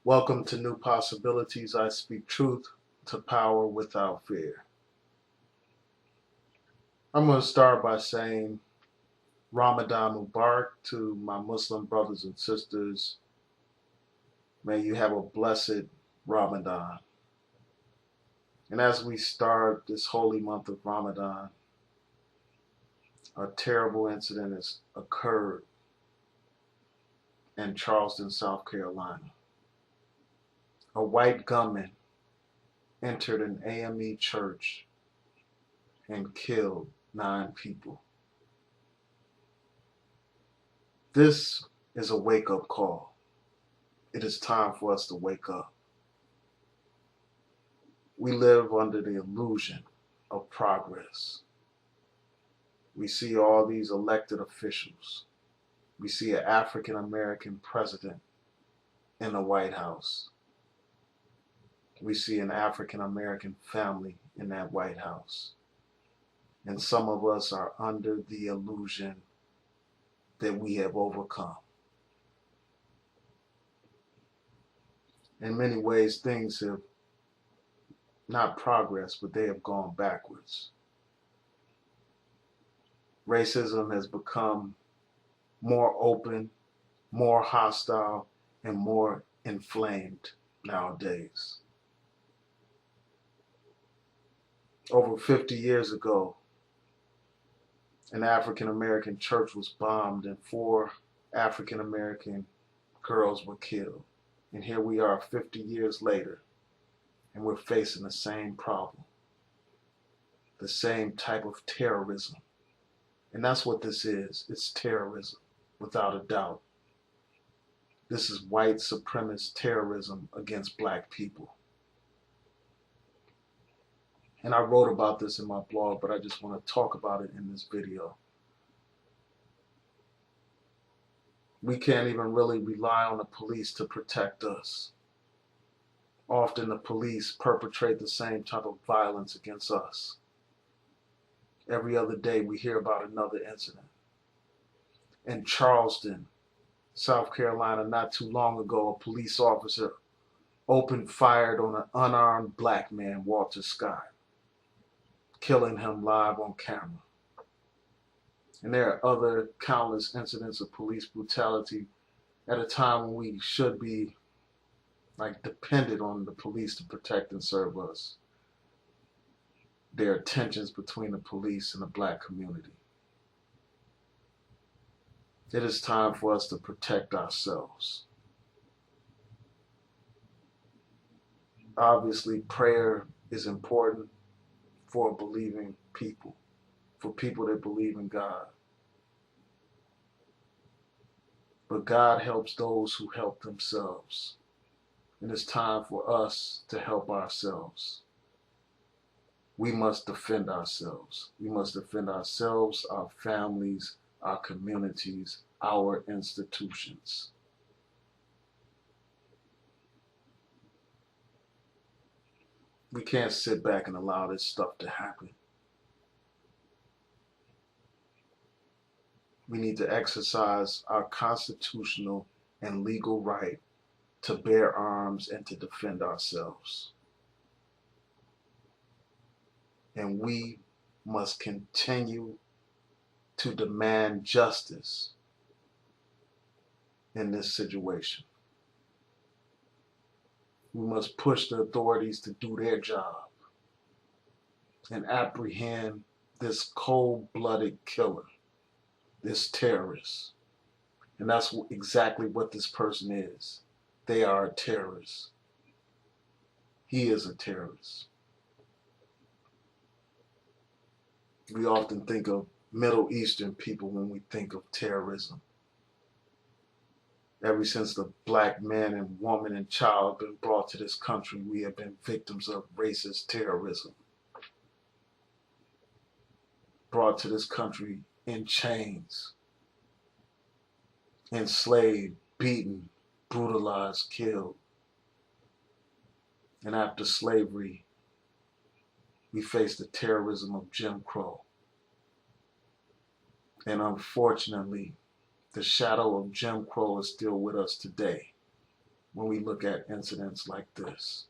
Welcome to New Possibilities. I speak truth to power without fear. I'm going to start by saying Ramadan Mubarak to my Muslim brothers and sisters. May you have a blessed Ramadan. And as we start this holy month of Ramadan, a terrible incident has occurred in Charleston, South Carolina. A white gunman entered an AME church and killed 9 people. This is a wake-up call. It is time for us to wake up. We live under the illusion of progress. We see all these elected officials. We see an African American president in the White House. We see an African American family in that White House. And some of us are under the illusion that we have overcome. In many ways, things have not progressed, but they have gone backwards. Racism has become more open, more hostile, and more inflamed nowadays. Over 50 years ago, an African American church was bombed and 4 African American girls were killed. And here we are 50 years later, and we're facing the same problem, the same type of terrorism. And that's what this is. It's terrorism, without a doubt. This is white supremacist terrorism against black people. And I wrote about this in my blog, but I just want to talk about it in this video. We can't even really rely on the police to protect us. Often the police perpetrate the same type of violence against us. Every other day we hear about another incident. In Charleston, South Carolina, not too long ago, a police officer opened fire on an unarmed black man, Walter Scott, killing him live on camera. And there are other countless incidents of police brutality at a time when we should be dependent on the police to protect and serve us. There are tensions between the police and the black community. It is time for us to protect ourselves. Obviously, prayer is important for believing people, for people that believe in God. But God helps those who help themselves. And it's time for us to help ourselves. We must defend ourselves. We must defend ourselves, our families, our communities, our institutions. We can't sit back and allow this stuff to happen. We need to exercise our constitutional and legal right to bear arms and to defend ourselves. And we must continue to demand justice in this situation. We must push the authorities to do their job and apprehend this cold-blooded killer, this terrorist. And that's exactly what this person is. They are a terrorist. He is a terrorist. We often think of Middle Eastern people when we think of terrorism. Ever since the black man and woman and child have been brought to this country, we have been victims of racist terrorism. Brought to this country in chains, enslaved, beaten, brutalized, killed. And after slavery, we faced the terrorism of Jim Crow. And unfortunately, the shadow of Jim Crow is still with us today. when we look at incidents like this.